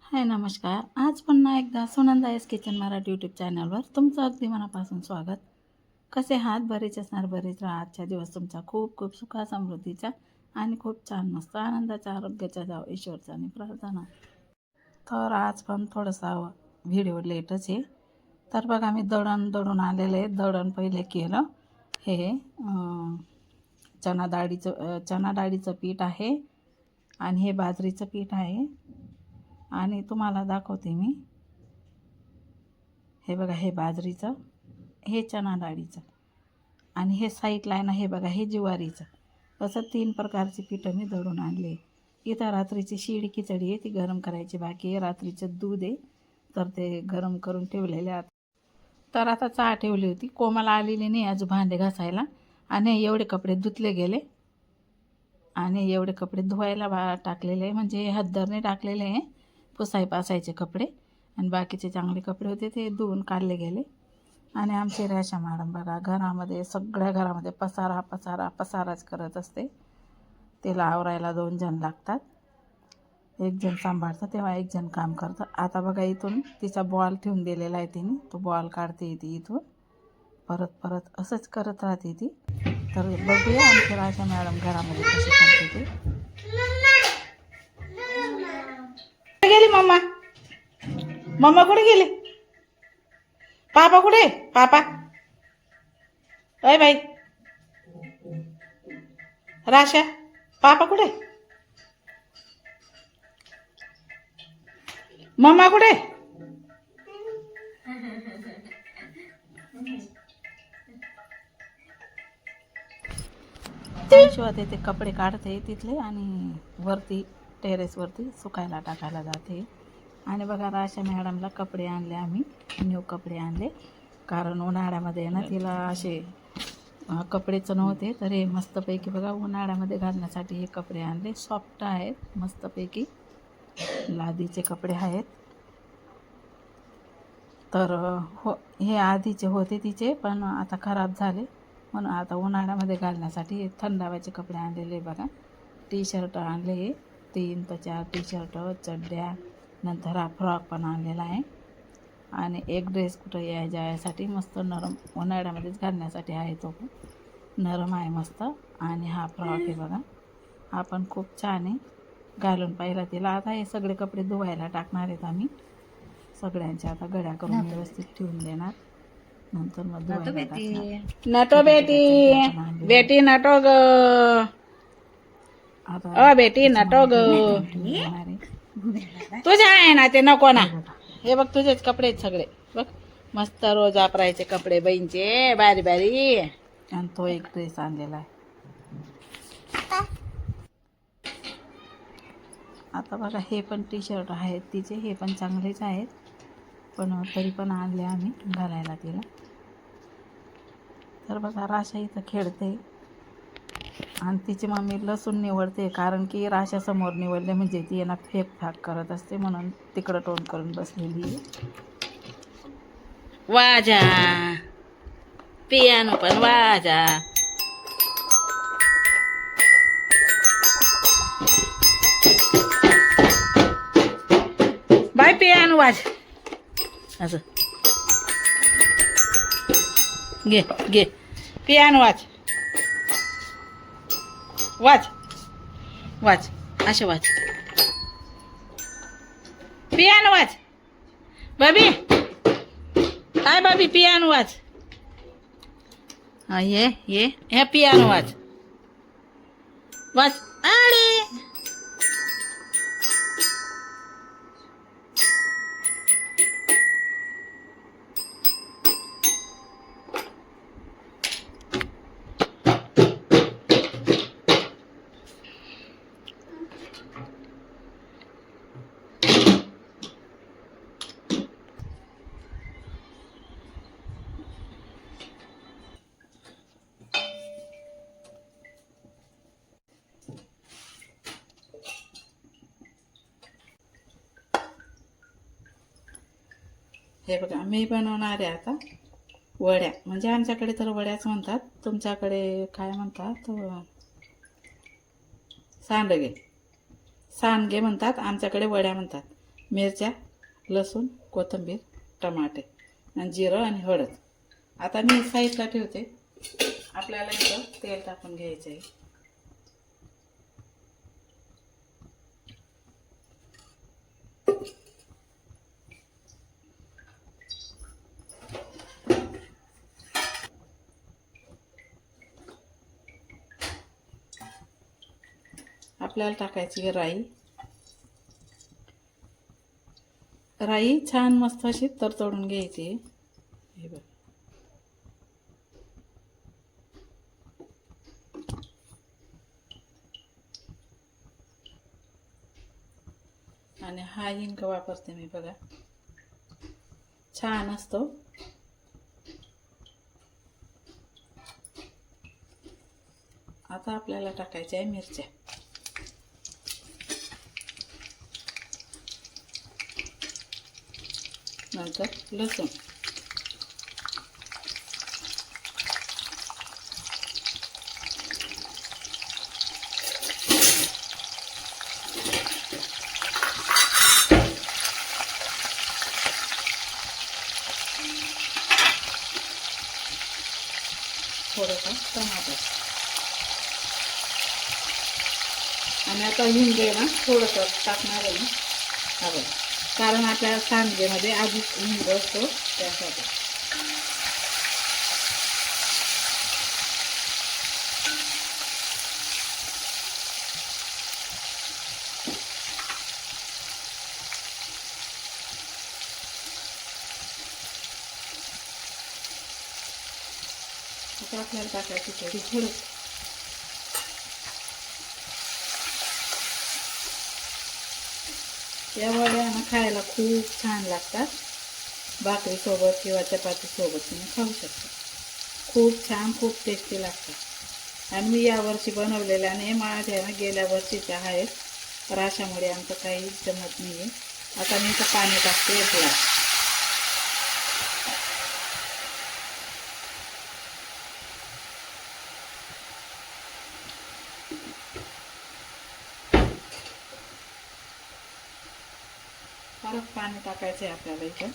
हाय नमस्कार. आज पुन्हा एकदा Sunanda S kitchen Marathi YouTube चॅनलवर तुमचं अगदी मनापासून स्वागत. कसे आहात? बरेच असणार, बरेच राहा. आजचा दिवस तुमचा खूप खूप सुखा समृद्धीचा आणि खूप छान मस्त आनंदाच्या आरोग्याच्या जाव ईश्वरचानी प्रार्थना. तर आज पण थोडासा व्हिडिओ लेटच आहे. तर बघा मी दळून आलेले. दळण पहिले केलं. हे चना डाळीचं पीठ आहे आणि हे बाजरीचं पीठ आहे. आणि तुम्हाला दाखवते मी. हे बघा, हे बाजरीचं, हे चना डाळीचं आणि हे साईडला आहे ना, हे बघा, हे ज्वारीचं. असं 3 प्रकारची पिठं मी दळून आणले. इथं रात्रीची शिळी खिचडी आहे, ती गरम करायची बाकी आहे. रात्रीचं दूध आहे, तर ते गरम करून ठेवलेले आहेत. तर आता चहा ठेवली होती. कोमल आलेली नाही आज भांडे घासायला आणि एवढे कपडे धुतले गेले आणि एवढे कपडे धुवायला टाकलेले, म्हणजे हद्दरने टाकलेले आहे. पुसाय पासायचे कपडे आणि बाकीचे चांगले कपडे होते ते धुवून काढले गेले. आणि आमचे रेशा मॅडम बघा, घरामध्ये सगळ्या घरामध्ये पसाराच करत असते. तिला आवरायला 2 जण लागतात. 1 जण सांभाळतं तेव्हा 1 जण काम करतं. आता बघा, इथून तिचा बॉल ठेवून दिलेला आहे तिने, तो बॉल काढते ती इथून. परत असंच करत राहते ती. तर बघूया आमच्या रेशा मॅडम घरामध्ये कशी करते ते. गेली मम्मा कुठे गेली? पापा कुठे? पापा, अय बाई राशा, पापा कुठे? मम्मा कुठे? शिवाय ते कपडे काढते तिथले आणि वरती टेरेसवरती सुकायला टाकायला जाते. आणि बघा, राशा मॅडमला कपडे आणले आम्ही, न्यू कपडे आणले. कारण उन्हाळ्यामध्ये ना तिला असे कपडेच नव्हते, तर हे मस्तपैकी बघा उन्हाळ्यामध्ये घालण्यासाठी हे कपडे आणले. सॉफ्ट आहेत, मस्तपैकी लादीचे कपडे आहेत. तर हो, हे आधीचे होते तिचे, पण आता खराब झाले, म्हणून आता उन्हाळ्यामध्ये घालण्यासाठी हे थंडाव्याचे कपडे आणलेले बघा. टी शर्ट आणले, 3 ते 4 टी शर्ट, चड्ड्या, नंतर हा फ्रॉक पण आणलेला आहे. आणि एक ड्रेस कुठं जायसाठी मस्त नरम, उन्हाळ्यामध्येच घालण्यासाठी आहे, तो पण नरम आहे मस्त. आणि हा फ्रॉक आहे बघा, हा पण खूप छान आहे. घालून पाहिला तिला. आता हे सगळे कपडे धुवायला टाकणार आहेत आम्ही. सगळ्यांच्या आता गड्या करून व्यवस्थित ठेवून देणार, नंतर मग धुवायला टाकणार. नटो बेटी नटो ग, आता बेटी नटो ग. तुझे आहे ना ते, नको ना. हे बघ, तुझेच कपडे आहेत सगळे बघ, मस्त रोज वापरायचे कपडे बहीणचे, बारी बारी. आणि तो एक ड्रेस आणलेला आहे. आता बघा, हे पण टी शर्ट आहेत तिचे, हे पण चांगलेच आहेत, पण तरी पण आणले आम्ही घालायला तिला. तर बघा, राशा इथं खेळते आणि तिची मम्मी लसूण निवडते, कारण की राशा समोर निवडले म्हणजे ती यांना फेक फाक करत असते, म्हणून तिकडं तोंड करून बसलेली. वाजा पियानो पण वाजा. बाय पियानो वाज. असं घे घे, पियानो वाज, वाज वाज, असे वाज, पियानो वाज. बाबी, काय बाबी, पियानो वाज. हा, हे पियानो वाज, वाज. अरे हे बघा, मी बनवणार आहे आता वड्या. म्हणजे आमच्याकडे तर वड्याच म्हणतात, तुमच्याकडे काय म्हणतात? सांडगे म्हणतात, आमच्याकडे वड्या म्हणतात. मिरच्या, लसूण, कोथिंबीर, टमाटे आणि जिरं आणि हळद. आता मी साईडला ठेवते. आपल्याला इथं तेल टाकून घ्यायचं आहे. आपल्याला टाकायची राई. राई छान मस्त अशी तडतडून घ्यायची. हे बघ. आणि हा हिंग वापरते मी बघा, छान असतो. आता आपल्याला टाकायच्या आहे मिरच्या. नंतर लसूण. थोडंसं टमाटर. आणि आता हिंग आहे ना थोडंसं टाकणार आहे मी. हवं कारण आपल्या सांडगेमध्ये आधीच हिंग असतो त्यासाठी. आता आपल्याला टाकायची थोडी. या वड्या ना खायला खूप छान लागतात. भाकरीसोबत किंवा चपातीसोबत तुम्ही खाऊ शकता. खूप छान, खूप टेस्टी लागतात. आणि मी यावर्षी बनवलेल्या आणि माझ्या ना गेल्या वर्षीच्या आहेत, तर अशामुळे आमचं काही जमत नाही आहे. आता मी तर पाणी टाकते एक ग्लास. परत पाणी टाकायचं आहे आपल्याला इथं,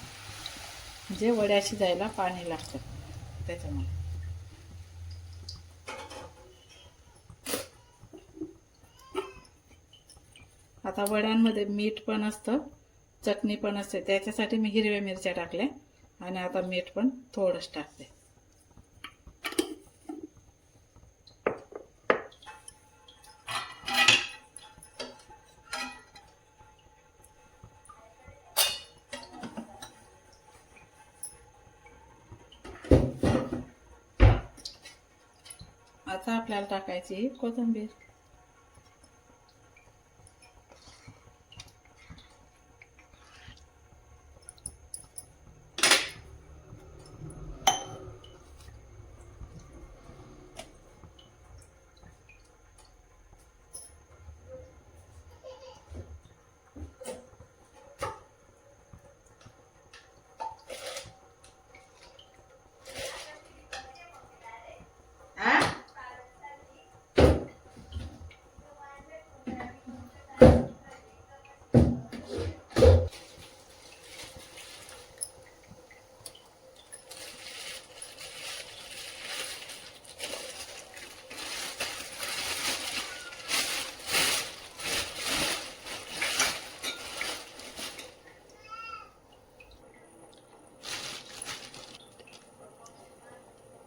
जे वड्या शिजायला पाणी लागतं त्याच्यामुळे. आता वड्यांमध्ये मीठ पण असतं, चटणी पण असते, त्याच्यासाठी मी हिरव्या मिरच्या टाकल्या. आणि आता मीठ पण थोडंच टाकते. आता आपल्याला टाकायची कोथिंबीर.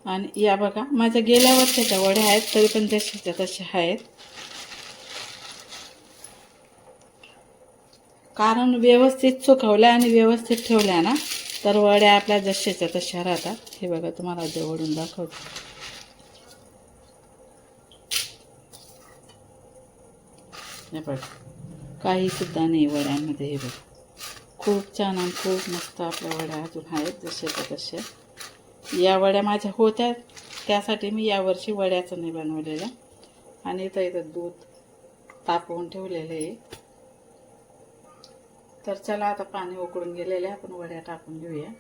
आणि या बघा, माझ्या गेल्या वर्षाच्या वड्या आहेत, तरी पण जशाच्या तशा आहेत. कारण व्यवस्थित सुकवल्या आणि व्यवस्थित ठेवल्या ना, तर वड्या आपल्या जशाच्या तशा राहतात. हे बघा, तुम्हाला जवळून दाखवतो. हे बघा, काही सुद्धा नाही वड्यांमध्ये. हे बघा, खूप छान आणि खूप मस्त आपल्या वड्या अजून आहेत जशाच्या तशा. या वड्या माझ्या होत्या, त्यासाठी मी यावर्षी वड्याचं नाही बनवलेलं. आणि इथं दूध तापवून ठेवलेलं आहे. तर चला, आता पाणी उकळून गेलेले, आपण वड्या टाकून घेऊया.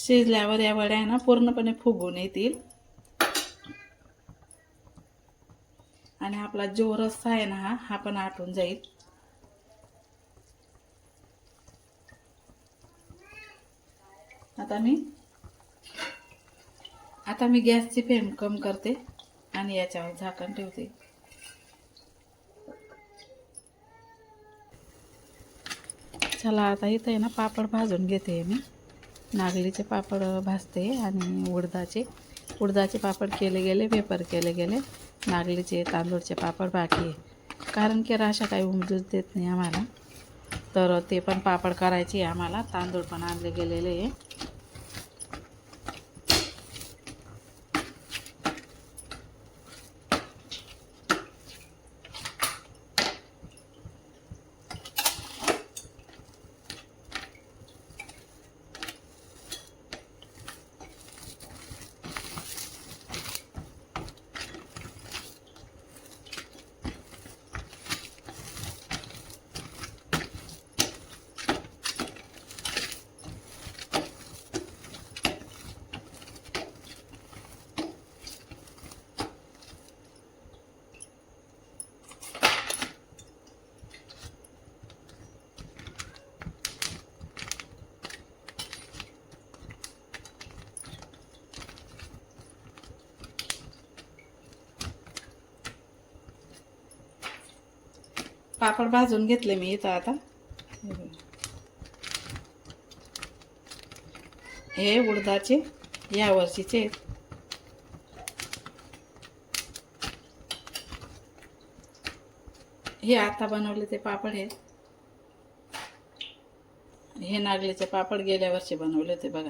शिजल्यावर या वड्या आहे ना पूर्णपणे फुगून येतील आणि आपला जो रस्सा आहे ना हा पण आटून जाईल. आता मी गॅसची फ्लेम कम करते आणि याच्यावर झाकण ठेवते. चला आता इथं आहे ना पापड भाजून घेते मी. नागलीचे पापड भाजते आणि उडदाचे पापड केले गेले, वेपर केले गेले. नागलीचे तांदूळचे पापड बाकी आहे, कारण की राशा काही उमजूच देत नाही आम्हाला, तर ते पण पापड करायचे आहे आम्हाला. तांदूळ पण आणले गेलेले आहे. पापड भाजून घेतले मी इथं. आता हे उडदाचे या वर्षीचे आहेत. हे आता बनवले ते पापड आहेत. हे नागलीचे पापड गेल्या वर्षी बनवले होते बघा.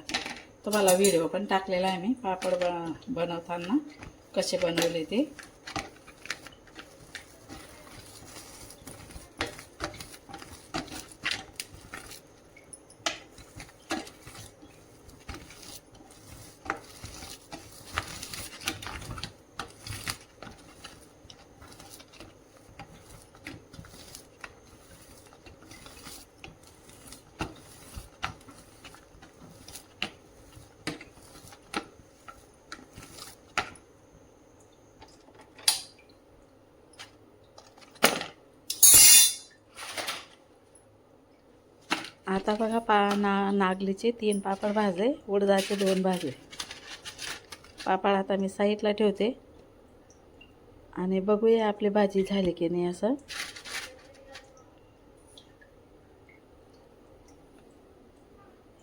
तुम्हाला व्हिडिओ पण टाकलेला आहे मी पापड बनवताना कसे बनवले ते. आता बघा नागलीचे 3 पापड भाजले, उडदाचे 2 भाजले. पापड आता मी साईडला ठेवते आणि बघूया आपली भाजी झाली की नाही असं.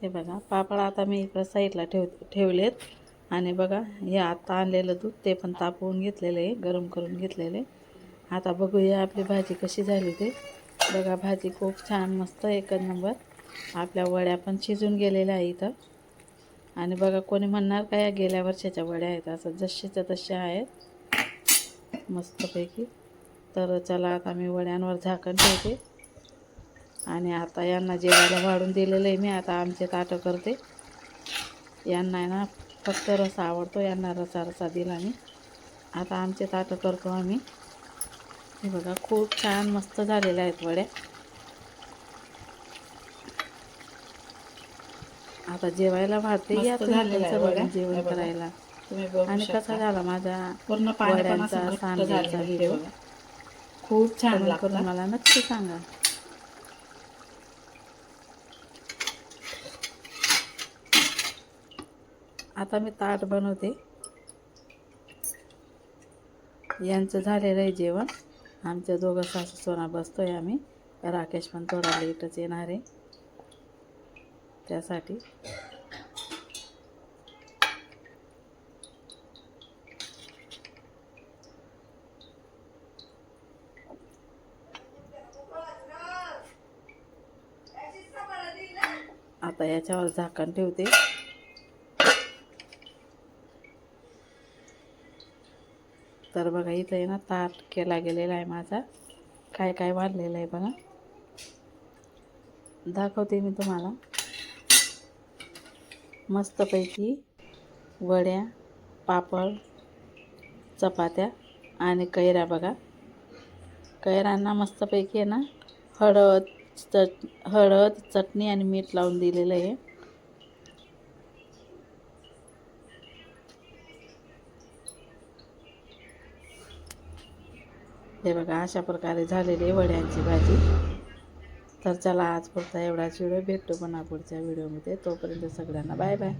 हे बघा पापड आता मी इकडं साईडला ठेवलेत आणि बघा हे आता आणलेलं दूध ते पण तापवून घेतलेलं आहे, गरम करून घेतलेले. आता बघूया आपली भाजी कशी झाली ते. बघा भाजी खूप छान मस्त एक नंबर. आपल्या वड्या पण शिजून गेलेल्या आहे इथं. आणि बघा कोणी म्हणणार काय गेल्या वर्षाच्या वड्या आहेत, असं जशीच्या तशा आहेत मस्तपैकी. तर चला आता मी वड्यांवर झाकण ठेवते आणि आता यांना जेवायला वाढून दिलेलं आहे मी. आता आमचे ताटं करते. यांना आहे ना फक्त रसा आवडतो, यांना रसा दिला मी. आता आमचे ताटं करतो आम्ही. हे बघा खूप छान मस्त झालेल्या आहेत वड्या. आता जेवायला वाढते, या तुम्ही जेवण करायला. आणि कसा झाला माझ्या वड्यांचा सांडग्याचा व्हिडिओ, खूप छान करून मला नक्की सांगा. आता मी ताट बनवते. यांचं झालेलं आहे जेवण. आमच्या दोघं सासू सोना बसतोय आम्ही. राकेश पण थोडा लेटच येणार आहे त्यासाठी. आता याच्यावर झाकण ठेवते. तर बघा इथं आहे ना ताट केला गेलेला आहे माझा. काय काय वाढलेलं आहे बघा, दाखवते मी तुम्हाला. मस्तपैकी वड्या, पापड, चपात्या आणि कैऱ्या बघा. कैऱ्यांना मस्तपैकी आहे ना हळद, चटणी आणि मीठ लावून दिलेलं आहे. हे बघा अशा प्रकारे झालेली आहे वड्यांची भाजी. तर चला आज पुरता एवढाच व्हिडिओ, भेटतो पुन्हा पुढच्या व्हिडिओमध्ये. तोपर्यंत सगळ्यांना बाय बाय.